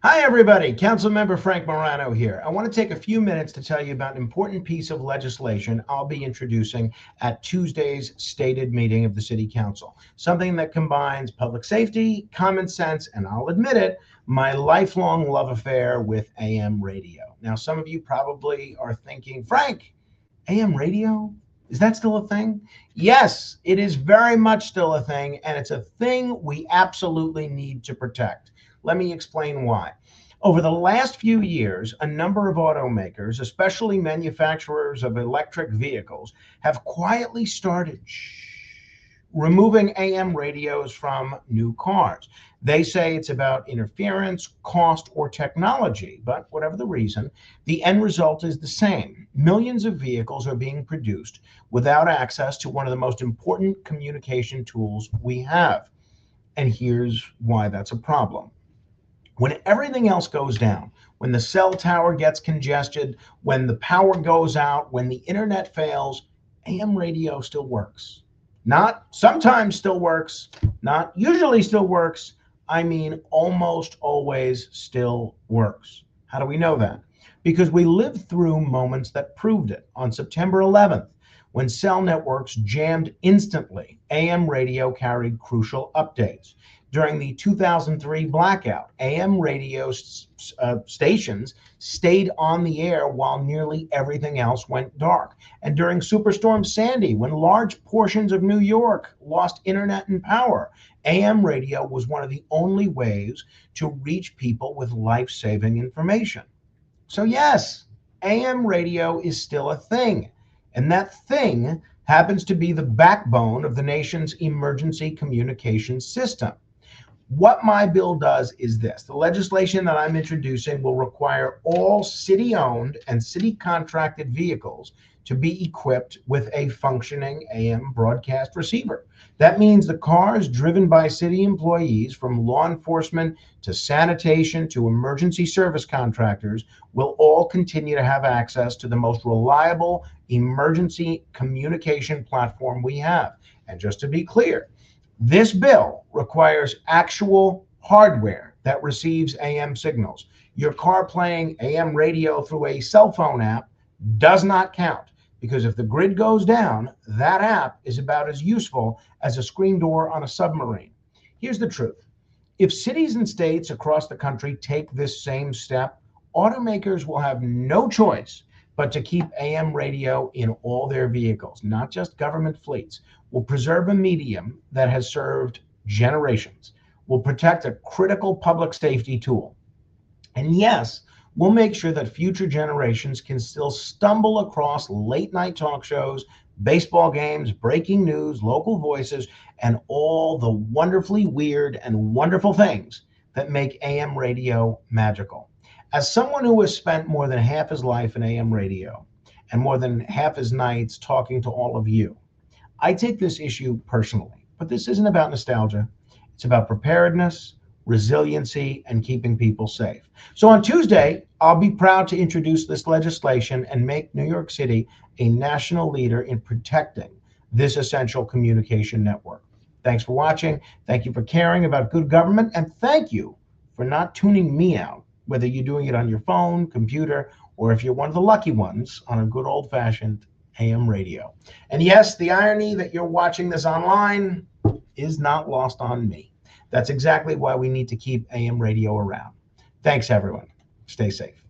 Hi, everybody. Councilmember Frank Morano here. I want to take a few minutes to tell you about an important piece of legislation I'll be introducing at Tuesday's stated meeting of the City Council. Something that combines public safety, common sense, and I'll admit it, my lifelong love affair with AM radio. Now, some of you probably are thinking, Frank, AM radio? Is that still a thing? Yes, it is very much still a thing, and it's a thing we absolutely need to protect. Let me explain why. Over the last few years, a number of automakers, especially manufacturers of electric vehicles, have quietly started removing AM radios from new cars. They say it's about interference, cost, or technology, but whatever the reason, the end result is the same. Millions of vehicles are being produced without access to one of the most important communication tools we have. And here's why that's a problem. When everything else goes down, when the cell tower gets congested, when the power goes out, when the internet fails, AM radio still works. Not sometimes still works, not usually still works. I mean, almost always still works. How do we know that? Because we lived through moments that proved it. On September 11th, when cell networks jammed instantly, AM radio carried crucial updates. During the 2003 blackout, AM radio stations stayed on the air while nearly everything else went dark. And during Superstorm Sandy, when large portions of New York lost internet and power, AM radio was one of the only ways to reach people with life-saving information. So yes, AM radio is still a thing. And that thing happens to be the backbone of the nation's emergency communications system. What my bill does is this. The legislation that I'm introducing will require all city-owned and city-contracted vehicles to be equipped with a functioning AM broadcast receiver. That means the cars driven by city employees, from law enforcement to sanitation to emergency service contractors, will all continue to have access to the most reliable emergency communication platform we have. And just to be clear, this bill requires actual hardware that receives AM signals. Your car playing AM radio through a cell phone app does not count, because if the grid goes down, that app is about as useful as a screen door on a submarine. Here's the truth. If cities and states across the country take this same step, automakers will have no choice but to keep AM radio in all their vehicles, not just government fleets. Will preserve a medium that has served generations, will protect a critical public safety tool. And yes, we'll make sure that future generations can still stumble across late night talk shows, baseball games, breaking news, local voices, and all the wonderfully weird and wonderful things that make AM radio magical. As someone who has spent more than half his life in AM radio and more than half his nights talking to all of you, I take this issue personally. But this isn't about nostalgia. It's about preparedness, resiliency, and keeping people safe. So on Tuesday, I'll be proud to introduce this legislation and make New York City a national leader in protecting this essential communication network. Thanks for watching. Thank you for caring about good government. And thank you for not tuning me out, whether you're doing it on your phone, computer, or if you're one of the lucky ones on a good old-fashioned AM radio. And yes, the irony that you're watching this online is not lost on me. That's exactly why we need to keep AM radio around. Thanks, everyone. Stay safe.